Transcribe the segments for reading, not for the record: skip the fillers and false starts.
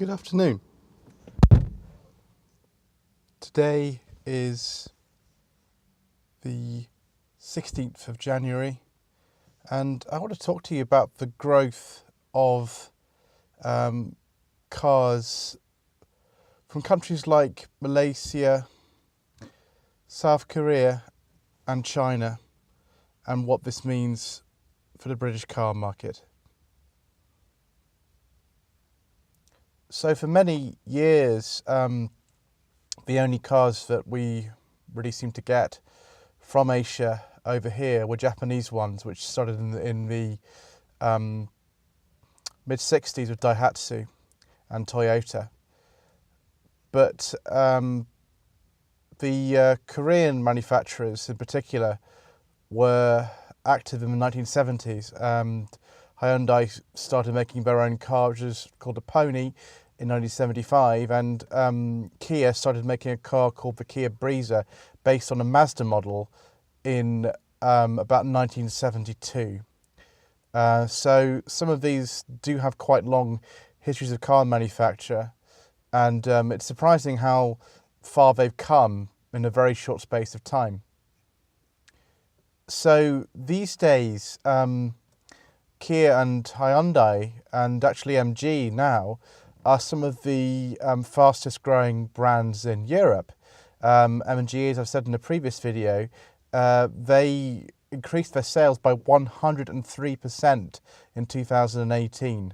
Good afternoon. Today is the 16th of January and I want to talk to you about the growth of cars from countries like Malaysia, South Korea and China, and what this means for the British car market. So for many years, the only cars that we really seem to get from Asia over here were Japanese ones, which started in the mid-60s with Daihatsu and Toyota. But the Korean manufacturers in particular were active in the 1970s. Hyundai started making their own car, which is called a Pony, in 1975, and Kia started making a car called the Kia Breezer, based on a Mazda model in about 1972. So some of these do have quite long histories of car manufacture, and it's surprising how far they've come in a very short space of time. So these days, Kia and Hyundai, and actually MG now, are some of the fastest growing brands in Europe. MG, as I've said in a previous video, they increased their sales by 103% in 2018,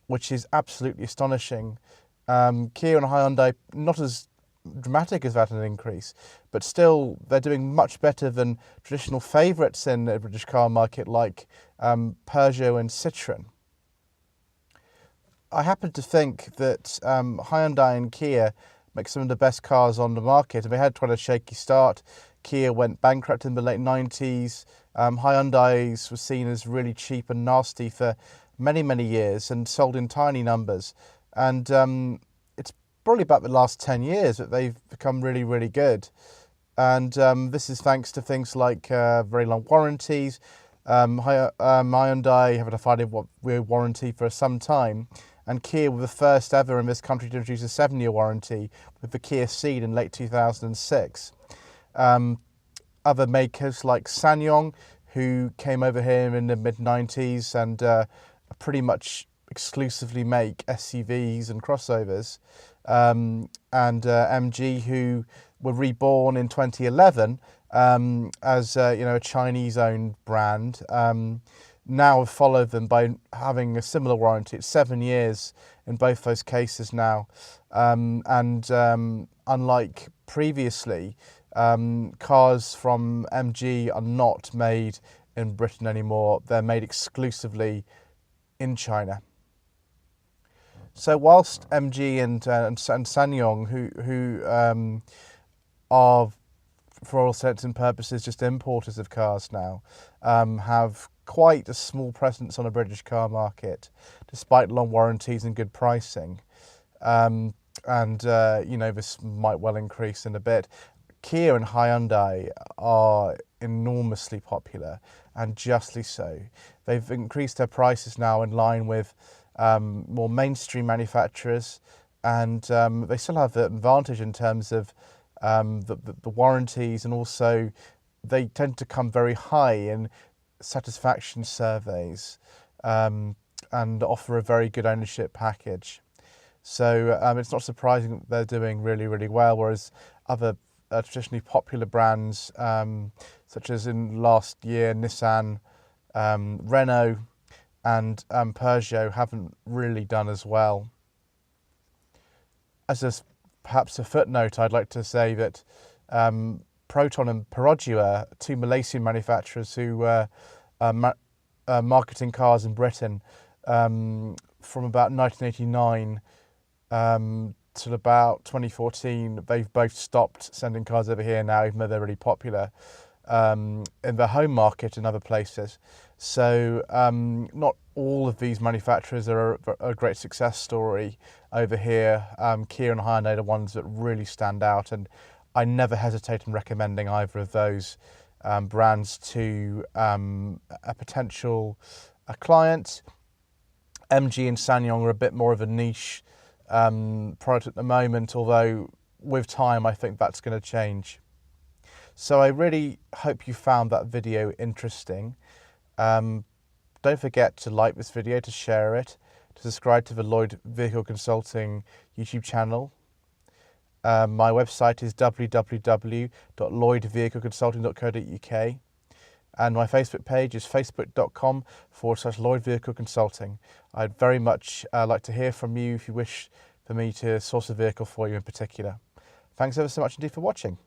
which is absolutely astonishing. Kia and Hyundai, not as dramatic as that an increase, but still they're doing much better than traditional favourites in the British car market like Peugeot and Citroën. I happen to think that Hyundai and Kia make some of the best cars on the market, and they had quite a shaky start. Kia went bankrupt in the late 90s. Hyundai's was seen as really cheap and nasty for many, many years and sold in tiny numbers. And it's probably about the last 10 years that they've become really, really good. And this is thanks to things like very long warranties. Hyundai have had a 5-year warranty for some time, and Kia were the first ever in this country to introduce a 7-year warranty with the Kia Ceed in late 2006. Other makers like Ssangyong, who came over here in the mid-90s and pretty much exclusively make SUVs and crossovers, and MG, who were reborn in 2011 as a Chinese-owned brand, now have followed them by having a similar warranty. It's 7 years in both those cases now, and unlike previously, cars from MG are not made in Britain anymore. They're made exclusively in China. So whilst MG and Ssangyong, who are, for all intents and purposes, just importers of cars now, have quite a small presence on the British car market, despite long warranties and good pricing. This might well increase in a bit. Kia and Hyundai are enormously popular, and justly so. They've increased their prices now in line with more mainstream manufacturers, and they still have the advantage in terms of the warranties, and also they tend to come very high in satisfaction surveys and offer a very good ownership package. So it's not surprising that they're doing really, really well, whereas other traditionally popular brands, such as in last year, Nissan, Renault and Peugeot, haven't really done as well. As perhaps a footnote, I'd like to say that Proton and Perodua, two Malaysian manufacturers who were marketing cars in Britain from about 1989 till about 2014, they've both stopped sending cars over here now, even though they're really popular in their home market and other places. So not all of these manufacturers are a great success story over here. Kia and Hyundai are the ones that really stand out, and I never hesitate in recommending either of those brands to a potential client. MG and Ssangyong are a bit more of a niche product at the moment, although with time I think that's going to change. So I really hope you found that video interesting. Don't forget to like this video, to share it, to subscribe to the Lloyd Vehicle Consulting YouTube channel. My website is www.lloydvehicleconsulting.co.uk, and my Facebook page is facebook.com/Lloyd Vehicle Consulting. I'd very much like to hear from you if you wish for me to source a vehicle for you in particular. Thanks ever so much indeed for watching.